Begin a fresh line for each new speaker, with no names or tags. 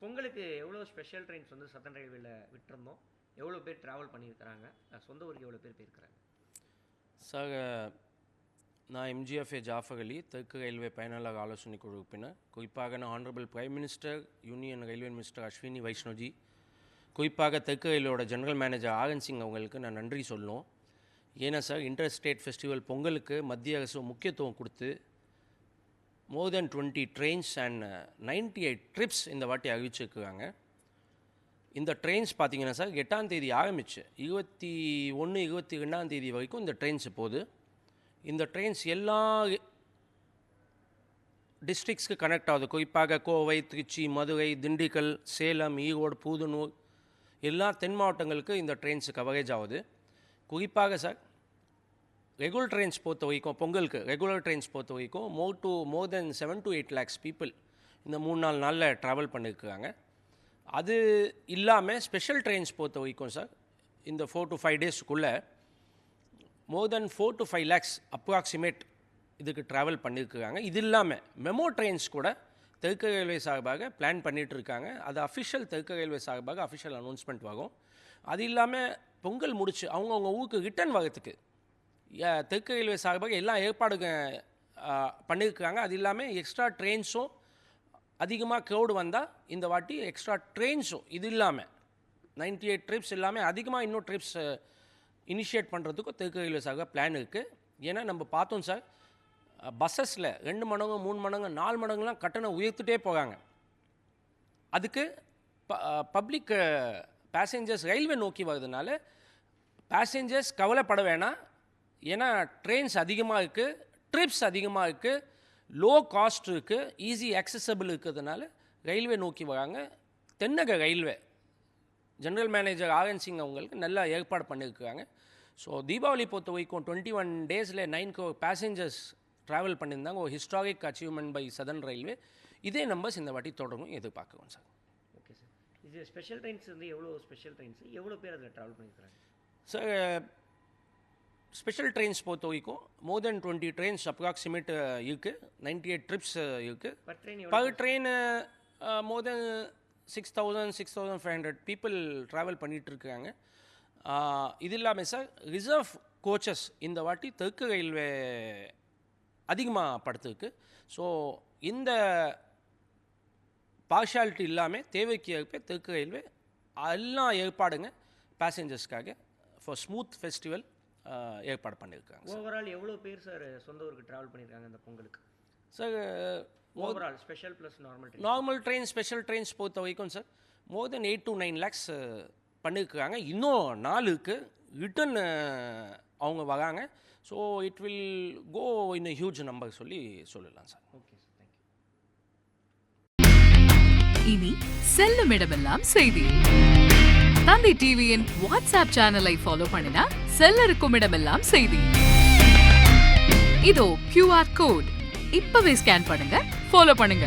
பொங்கலுக்கு எவ்வளோ special trains வந்து சதன் ரயில்வேல விட்டுருந்தோம், எவ்வளோ பேர் ட்ராவல் பண்ணியிருக்கிறாங்க, சொந்த ஊருக்கு எவ்வளோ பேர் போயிருக்கிறாங்க?
சார், நான் எம்ஜிஎஃப்ஏ ஜாஃபர் அலி, தெற்கு ரயில்வே பயனாளர் ஆலோசனை குழு உறுப்பினர். குறிப்பாக நான் honourable prime minister, union railway minister Ashwini வைஷ்ணோஜி, குறிப்பாக தெற்கு ரயில்வேயோட ஜெனரல் மேனேஜர் ஆரன் சிங் அவங்களுக்கு நான் நன்றி சொல்லணும். ஏன்னா சார், இன்டர் ஸ்டேட் ஃபெஸ்டிவல் பொங்கலுக்கு மத்திய அரசு முக்கியத்துவம் கொடுத்து மோர் தென் 20 ட்ரெயின்ஸ் அண்ட் 98 ட்ரிப்ஸ் இந்த வாட்டி அறிவிச்சிருக்கிறாங்க. இந்த ட்ரெயின்ஸ் பார்த்தீங்கன்னா சார், 8ஆம் தேதி ஆரம்பிச்சு 21, 22ஆம் தேதி வரைக்கும் இந்த ட்ரெயின்ஸ் போகுது. இந்த ட்ரெயின்ஸ் எல்லா டிஸ்ட்ரிக்ஸ்க்கு கனெக்ட் ஆகுது. குறிப்பாக கோவை, திருச்சி, மதுரை, திண்டுக்கல், சேலம், ஈரோடு, பூதனூர் எல்லா தென் மாவட்டங்களுக்கு இந்த ட்ரெயின்ஸ் கவரேஜ் ஆகுது. குறிப்பாக சார், ரெகுலர் ட்ரெயின்ஸ் பொறுத்த வரைக்கும் பொங்கலுக்கு ரெகுலர் ட்ரெயின்ஸ் பொறுத்த வரைக்கும் மோர் தென் 7 to 8 lakhs பீப்புள் இந்த 3-4 நாளில் ட்ராவல் பண்ணியிருக்கிறாங்க. அது இல்லாமல் ஸ்பெஷல் ட்ரெயின்ஸ் பொறுத்த வரைக்கும் சார், இந்த 4 to 5 டேஸ்க்குள்ளே மோர் தென் 4 to 5 lakhs அப்ராக்சிமேட் இதுக்கு ட்ராவல் பண்ணியிருக்கிறாங்க. இது இல்லாமல் மெமோ ட்ரெயின்ஸ் கூட தெற்கு ரயில்வே சார்பாக பிளான் பண்ணிகிட்டு இருக்காங்க. அது அஃபிஷியல் தெற்கு ரயில்வே சார்பாக அஃபிஷியல் அனௌன்ஸ்மெண்ட் ஆகும். அது இல்லாமல் பொங்கல் முடிச்சு அவங்கவுங்க ஊருக்கு ரிட்டர்ன் வரத்துக்கு தெற்கு ரயில்வே சார்பாக எல்லா ஏற்பாடுங்க பண்ணியிருக்காங்க. அது இல்லாமல் எக்ஸ்ட்ரா ட்ரெயின்ஸும் அதிகமாக க்ரௌடு வந்தால் இந்த வாட்டி எக்ஸ்ட்ரா ட்ரெயின்ஸும் இது இல்லாமல் 98 ட்ரிப்ஸ் இல்லாமல் அதிகமாக இன்னும் ட்ரிப்ஸ் இனிஷியேட் பண்ணுறதுக்கும் தெற்கு ரயில்வே சார்பாக பிளான் இருக்குது. ஏன்னா நம்ம பார்த்தோம் சார், பஸ்ஸஸில் 2 மடங்கு 3 மடங்கு 4 மடங்குலாம் கட்டணம் உயர்த்துட்டே போகிறாங்க. அதுக்கு பப்ளிக் பேசஞ்சர்ஸ் ரயில்வே நோக்கி வர்றதுனால பேசஞ்சர்ஸ் கவலைப்பட வேணாம். ஏன்னா ட்ரெயின்ஸ் அதிகமாக இருக்குது, ட்ரிப்ஸ் அதிகமாக இருக்குது, லோ காஸ்ட் இருக்குது, ஈஸி ஆக்சசபிள் இருக்கிறதுனால ரயில்வே நோக்கி வராங்க. தென்னக railway general manager R N Singh அவங்களுக்கு நல்லா ஏற்பாடு பண்ணியிருக்காங்க. ஸோ தீபாவளி பொறுத்த வரைக்கும் 21 டேஸில் 9 crore பேசஞ்சர்ஸ் ட்ராவல் பண்ணியிருந்தாங்க. ஒரு historic achievement by Southern Railway. இதே நம்பர்ஸ் இந்த வாட்டி தொடரும் எதிர்பார்க்குறோம் சார்.
ஓகே சார், இது ஸ்பெஷல் ட்ரெயின்ஸ் வந்து எவ்வளோ ஸ்பெஷல் ட்ரெயின்ஸ் எவ்வளோ பேர் அதில் ட்ராவல் பண்ணியிருக்கிறாங்க?
சார், ஸ்பெஷல் ட்ரெயின்ஸ் பொறுத்த வரைக்கும் மோர் தென் 20 ட்ரெயின்ஸ் அப்ராக்சிமேட் இருக்குது, 98 ட்ரிப்ஸ் இருக்குது. பர் ட்ரெயின் மோர் தென் 6,000-6,500 பீப்புள் ட்ராவல் பண்ணிகிட்ருக்காங்க. இது இல்லாமல் சார், ரிசர்வ் கோச்சஸ் இந்த வாட்டி தெற்கு ரயில்வே அதிகமாக படுத்துருக்கு. ஸோ இந்த பார்ஷாலிட்டி இல்லாமல் தேவைக்கு ஏற்ப தெற்கு ரயில்வே எல்லா ஏற்பாடுங்க பேசஞ்சர்ஸ்க்காக ஃபார் ஸ்மூத் ஃபெஸ்டிவல் ஏற்பாடு பண்ணியிருக்காங்க.
ஓவரால் எவ்வளோ பேர் சார் சொந்த ஊருக்கு ட்ராவல் பண்ணியிருக்காங்க இந்த பொங்கலுக்கு?
Sir,
overall special plus
normal train special trains பொறுத்த வரைக்கும் sir more then 8 to 9 lakhs பண்ணியிருக்காங்க. இன்னும் 4 இருக்குது ரிட்டன் அவங்க வராங்க. So it will go in a huge number சொல்லலாம் சார்.
Okay sir, thank you.
இனி செல்லும் இடமெல்லாம் செய்தி. தந்தை டிவியின் வாட்ஸ்அப் சேனலை ஃபாலோ பண்ணினா செல்ல இருக்கும் இடமெல்லாம் செய்தி. இதோ QR கோட், இப்பவே ஸ்கேன் பண்ணுங்க, ஃபாலோ பண்ணுங்க.